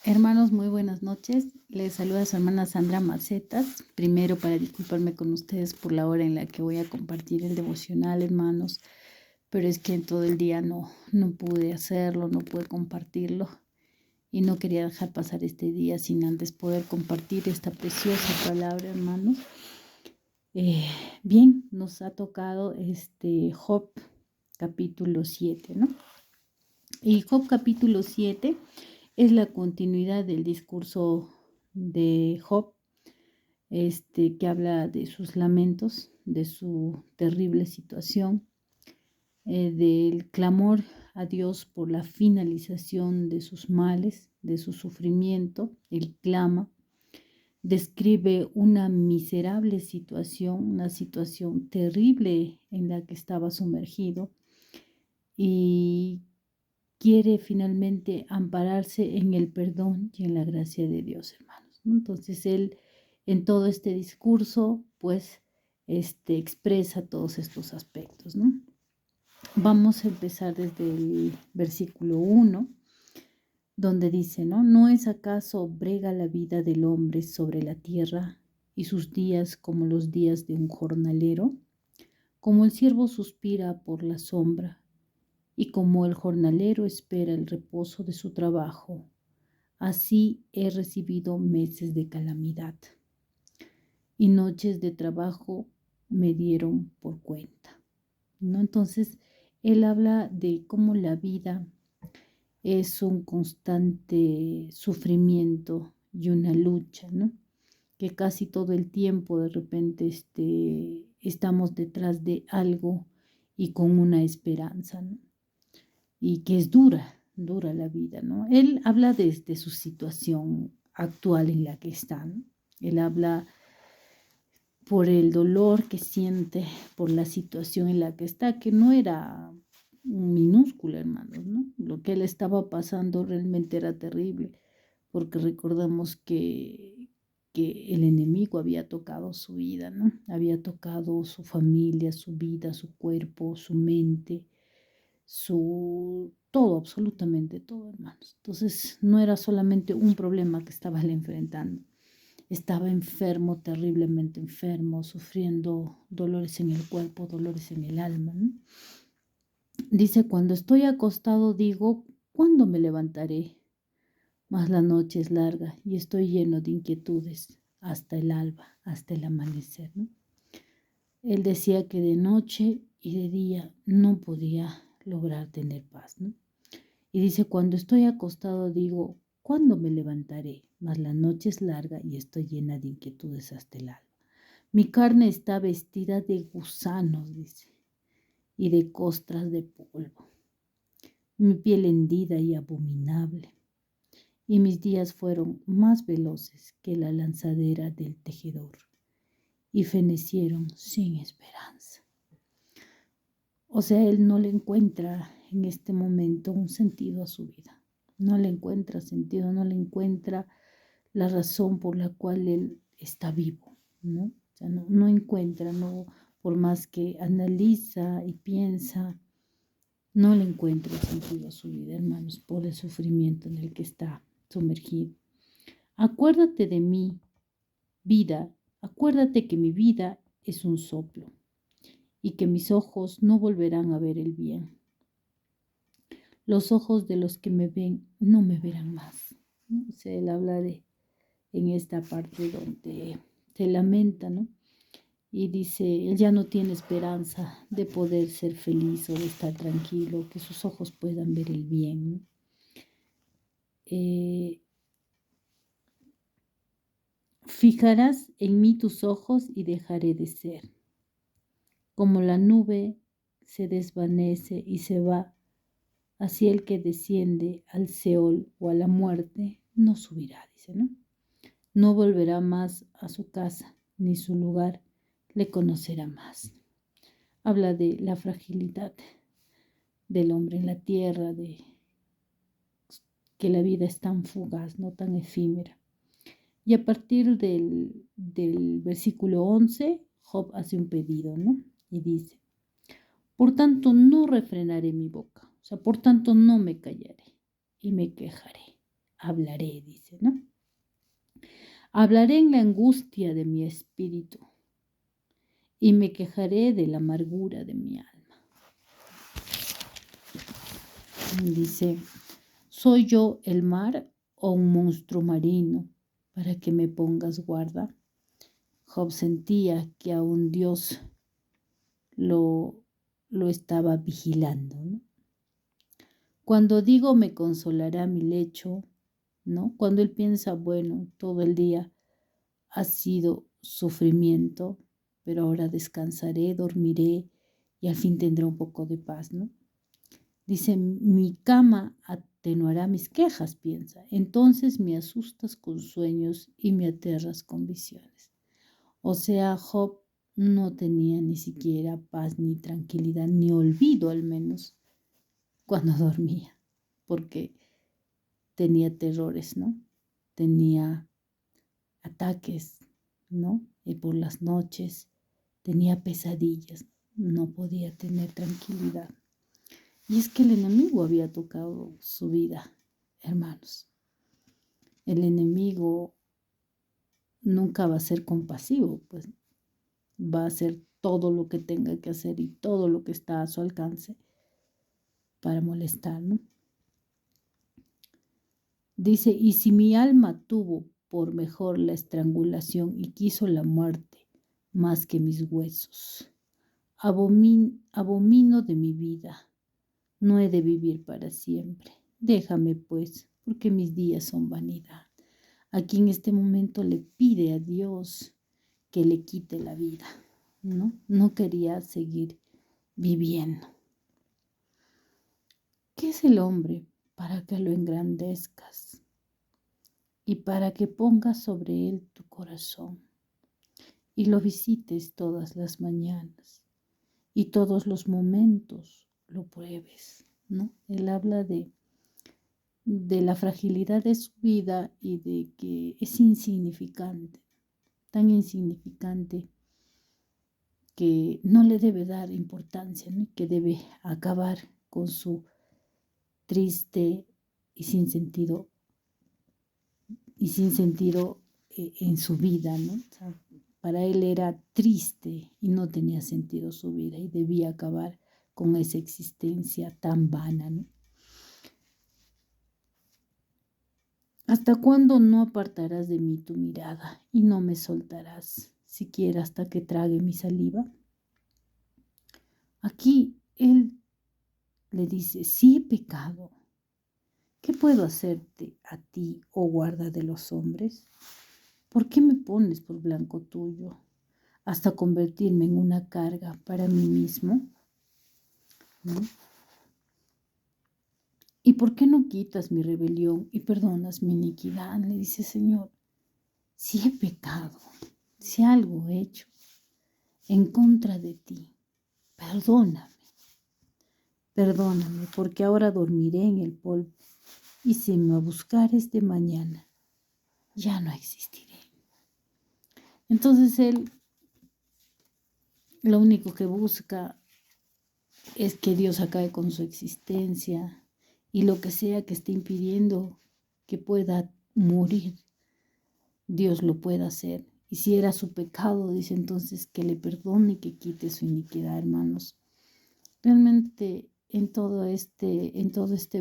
Hermanos, muy buenas noches. Les saluda su hermana Sandra Macetas. Primero, para disculparme con ustedes por la hora en la que voy a compartir el devocional, hermanos, pero es que en todo el día no pude hacerlo, no pude compartirlo y no quería dejar pasar este día sin antes poder compartir esta preciosa palabra, hermanos. Eh, Bien, nos ha tocado Job capítulo 7, ¿no? Y Job capítulo 7 es la continuidad del discurso de Job, que habla de sus lamentos, de su terrible situación, del clamor a Dios por la finalización de sus males, de su sufrimiento. Él clama, describe una miserable situación, una situación terrible en la que estaba sumergido y quiere finalmente ampararse en el perdón y en la gracia de Dios, hermanos, ¿no? Entonces él en todo este discurso pues expresa todos estos aspectos, ¿no? Vamos a empezar desde el versículo 1, donde dice, ¿no? ¿No es acaso brega la vida del hombre sobre la tierra y sus días como los días de un jornalero? Como el siervo suspira por la sombra y como el jornalero espera el reposo de su trabajo, así he recibido meses de calamidad y noches de trabajo me dieron por cuenta, ¿no? Entonces, él habla de cómo la vida es un constante sufrimiento y una lucha, ¿no? Que casi todo el tiempo de repente estamos detrás de algo y con una esperanza, ¿no? Y que es dura la vida, ¿no? Él habla desde su situación actual en la que está, ¿no? Él habla por el dolor que siente, por la situación en la que está, que no era minúscula, hermanos, ¿no? Lo que él estaba pasando realmente era terrible, porque recordamos que el enemigo había tocado su vida, ¿no? Había tocado su familia, su vida, su cuerpo, su mente, su todo, absolutamente todo, hermanos. Entonces no era solamente un problema que estaba él enfrentando. Estaba enfermo, terriblemente enfermo, sufriendo dolores en el cuerpo, dolores en el alma, ¿no? Dice, cuando estoy acostado digo, ¿cuándo me levantaré? Mas la noche es larga y estoy lleno de inquietudes hasta el alba, hasta el amanecer, ¿no? Él decía que de noche y de día no podía lograr tener paz, ¿no? Y dice, cuando estoy acostado digo, ¿cuándo me levantaré? Mas la noche es larga y estoy llena de inquietudes hasta el alba. Mi carne está vestida de gusanos, dice, y de costras de polvo. Mi piel hendida y abominable. Y mis días fueron más veloces que la lanzadera del tejedor, y fenecieron sin esperanza. O sea, él no le encuentra en este momento un sentido a su vida. No le encuentra sentido, no le encuentra la razón por la cual él está vivo, ¿no? O sea, no encuentra, no, por más que analiza y piensa, no le encuentra sentido a su vida, hermanos, por el sufrimiento en el que está sumergido. Acuérdate de mi vida, acuérdate que mi vida es un soplo y que mis ojos no volverán a ver el bien. Los ojos de los que me ven no me verán más, ¿no? O sea, él habla en esta parte donde se lamenta, ¿no? Y dice, él ya no tiene esperanza de poder ser feliz o de estar tranquilo, que sus ojos puedan ver el bien, ¿no? Fijarás en mí tus ojos y dejaré de ser. Como la nube se desvanece y se va, así el que desciende al Seol o a la muerte no subirá, dice, ¿no? No volverá más a su casa, ni su lugar le conocerá más. Habla de la fragilidad del hombre en la tierra, de que la vida es tan fugaz, no tan efímera. Y a partir del versículo 11, Job hace un pedido, ¿no? Y dice, por tanto no refrenaré mi boca, o sea, por tanto no me callaré y me quejaré. hablaré, dice, ¿no? Hablaré en la angustia de mi espíritu y me quejaré de la amargura de mi alma. Dice, ¿soy yo el mar o un monstruo marino para que me pongas guarda? Job sentía que aún Dios lo estaba vigilando, ¿no? Cuando digo me consolará mi lecho, ¿no? Cuando él piensa, bueno, todo el día ha sido sufrimiento, pero ahora descansaré, dormiré y al fin tendré un poco de paz, ¿no? Dice, mi cama atenuará mis quejas, piensa. Entonces me asustas con sueños y me aterras con visiones. O sea, Job no tenía ni siquiera paz, ni tranquilidad, ni olvido al menos cuando dormía, porque tenía terrores, ¿no? Tenía ataques, ¿no? Y por las noches tenía pesadillas, no podía tener tranquilidad. Y es que el enemigo había tocado su vida, hermanos. El enemigo nunca va a ser compasivo, pues va a hacer todo lo que tenga que hacer y todo lo que está a su alcance para molestar, ¿no? Dice, y si mi alma tuvo por mejor la estrangulación y quiso la muerte más que mis huesos, abomino de mi vida, no he de vivir para siempre. Déjame pues, porque mis días son vanidad. Aquí en este momento le pide a Dios que le quite la vida, ¿no? No quería seguir viviendo. ¿Qué es el hombre para que lo engrandezcas y para que pongas sobre él tu corazón y lo visites todas las mañanas y todos los momentos lo pruebes, ¿no? Él habla de la fragilidad de su vida y de que es insignificante, tan insignificante que no le debe dar importancia, ¿no? Que debe acabar con su triste y sin sentido en su vida, ¿no? O sea, para él era triste y no tenía sentido su vida y debía acabar con esa existencia tan vana, ¿no? ¿Hasta cuándo no apartarás de mí tu mirada y no me soltarás, siquiera hasta que trague mi saliva? Aquí él le dice, sí he pecado. ¿Qué puedo hacerte a ti, oh guarda de los hombres? ¿Por qué me pones por blanco tuyo hasta convertirme en una carga para mí mismo? ¿No? ¿Y por qué no quitas mi rebelión y perdonas mi iniquidad? Le dice, Señor, si he pecado, si algo he hecho en contra de ti, perdóname, perdóname, porque ahora dormiré en el polvo y si me buscares de mañana, ya no existiré. Entonces él lo único que busca es que Dios acabe con su existencia y lo que sea que esté impidiendo que pueda morir, Dios lo pueda hacer. Y si era su pecado, dice entonces que le perdone y que quite su iniquidad, hermanos. Realmente en todo este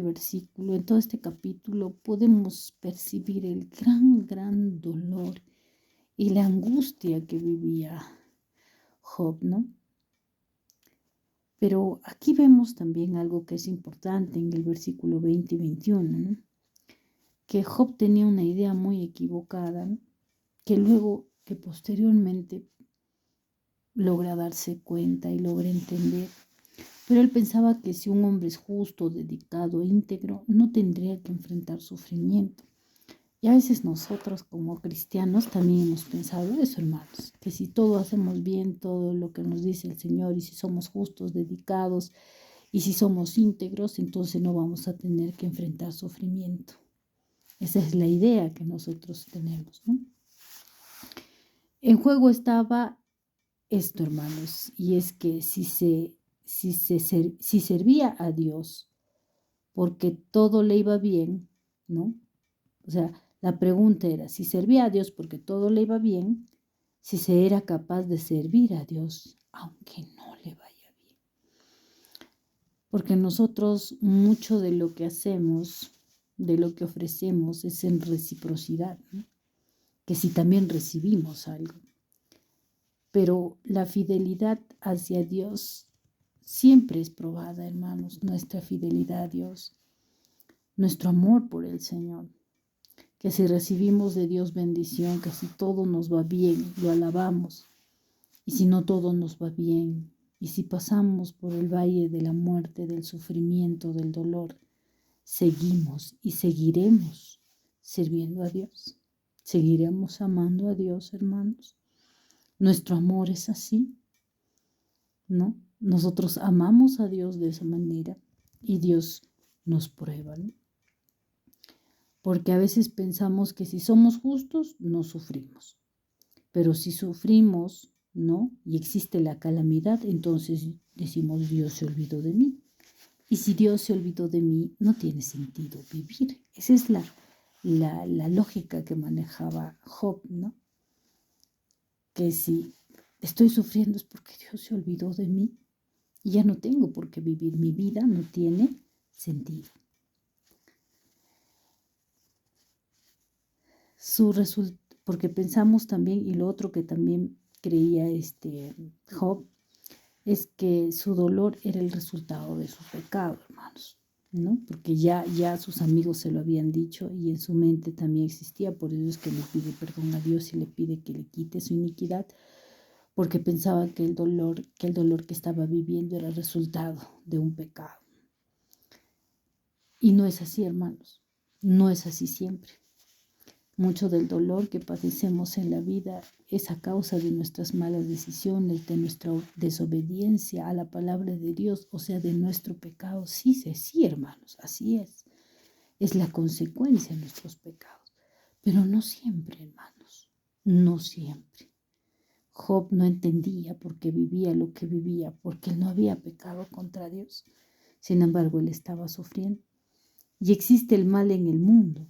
versículo, en todo este capítulo, podemos percibir el gran dolor y la angustia que vivía Job, ¿no? Pero aquí vemos también algo que es importante en el versículo 20 y 21, ¿no? Que Job tenía una idea muy equivocada, ¿no? Que posteriormente logra darse cuenta y logra entender. Pero él pensaba que si un hombre es justo, dedicado, íntegro, no tendría que enfrentar sufrimiento. Y a veces nosotros como cristianos también hemos pensado eso, hermanos, que si todo hacemos bien, todo lo que nos dice el Señor, y si somos justos, dedicados, y si somos íntegros, entonces no vamos a tener que enfrentar sufrimiento. Esa es la idea que nosotros tenemos, ¿no? En juego estaba esto, hermanos, y es que si servía a Dios porque todo le iba bien, ¿no? O sea, la pregunta era si servía a Dios porque todo le iba bien, si se era capaz de servir a Dios aunque no le vaya bien. Porque nosotros mucho de lo que hacemos, de lo que ofrecemos es en reciprocidad, ¿no? Que si también recibimos algo. Pero la fidelidad hacia Dios siempre es probada, hermanos, nuestra fidelidad a Dios, nuestro amor por el Señor. Que si recibimos de Dios bendición, que si todo nos va bien, lo alabamos. Y si no todo nos va bien, y si pasamos por el valle de la muerte, del sufrimiento, del dolor, seguimos y seguiremos sirviendo a Dios. Seguiremos amando a Dios, hermanos. Nuestro amor es así, ¿no? Nosotros amamos a Dios de esa manera y Dios nos prueba, ¿no? Porque a veces pensamos que si somos justos, no sufrimos. Pero si sufrimos, ¿no? Y existe la calamidad, entonces decimos, Dios se olvidó de mí. Y si Dios se olvidó de mí, no tiene sentido vivir. Esa es la lógica que manejaba Job, ¿no? Que si estoy sufriendo es porque Dios se olvidó de mí y ya no tengo por qué vivir. Mi vida no tiene sentido. Porque pensamos también, y lo otro que también creía Job, es que su dolor era el resultado de su pecado, hermanos, ¿no? Porque ya sus amigos se lo habían dicho y en su mente también existía, por eso es que le pide perdón a Dios y le pide que le quite su iniquidad, porque pensaba que el dolor que estaba viviendo era el resultado de un pecado. Y no es así, hermanos, no es así siempre. Mucho del dolor que padecemos en la vida es a causa de nuestras malas decisiones, de nuestra desobediencia a la palabra de Dios, o sea, de nuestro pecado. Sí, hermanos, así es. Es la consecuencia de nuestros pecados. Pero no siempre, hermanos, no siempre. Job no entendía por qué vivía lo que vivía, porque él no había pecado contra Dios. Sin embargo, él estaba sufriendo. Y existe el mal en el mundo.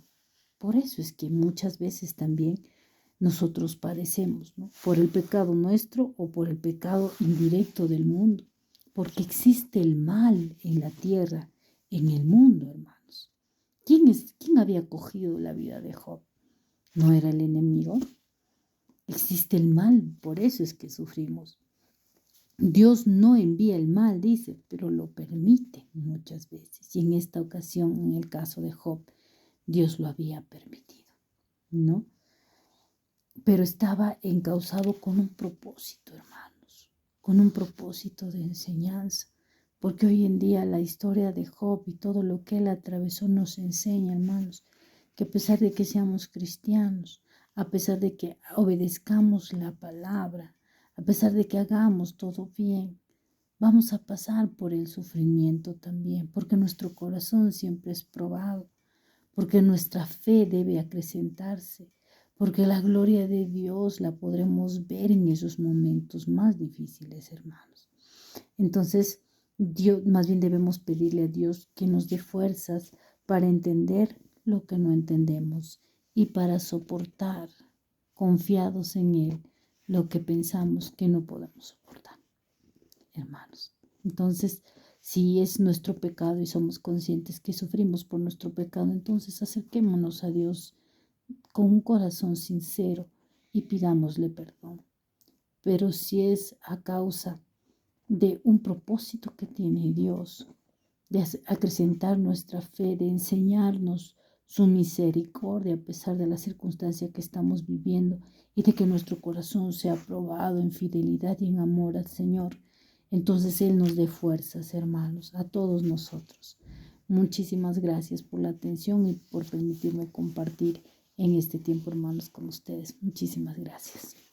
Por eso es que muchas veces también nosotros padecemos, ¿no? Por el pecado nuestro o por el pecado indirecto del mundo. Porque existe el mal en la tierra, en el mundo, hermanos. ¿Quién había cogido la vida de Job? ¿No era el enemigo? Existe el mal, por eso es que sufrimos. Dios no envía el mal, dice, pero lo permite muchas veces. Y en esta ocasión, en el caso de Job, Dios lo había permitido, ¿no? Pero estaba encauzado con un propósito, hermanos, con un propósito de enseñanza. Porque hoy en día la historia de Job y todo lo que él atravesó nos enseña, hermanos, que a pesar de que seamos cristianos, a pesar de que obedezcamos la palabra, a pesar de que hagamos todo bien, vamos a pasar por el sufrimiento también, porque nuestro corazón siempre es probado, porque nuestra fe debe acrecentarse, porque la gloria de Dios la podremos ver en esos momentos más difíciles, hermanos. Entonces, Dios, más bien debemos pedirle a Dios que nos dé fuerzas para entender lo que no entendemos y para soportar, confiados en Él, lo que pensamos que no podemos soportar, hermanos. Entonces, si es nuestro pecado y somos conscientes que sufrimos por nuestro pecado, entonces acerquémonos a Dios con un corazón sincero y pidámosle perdón. Pero si es a causa de un propósito que tiene Dios, de acrecentar nuestra fe, de enseñarnos su misericordia a pesar de la circunstancia que estamos viviendo y de que nuestro corazón sea probado en fidelidad y en amor al Señor, entonces Él nos dé fuerzas, hermanos, a todos nosotros. Muchísimas gracias por la atención y por permitirme compartir en este tiempo, hermanos, con ustedes. Muchísimas gracias.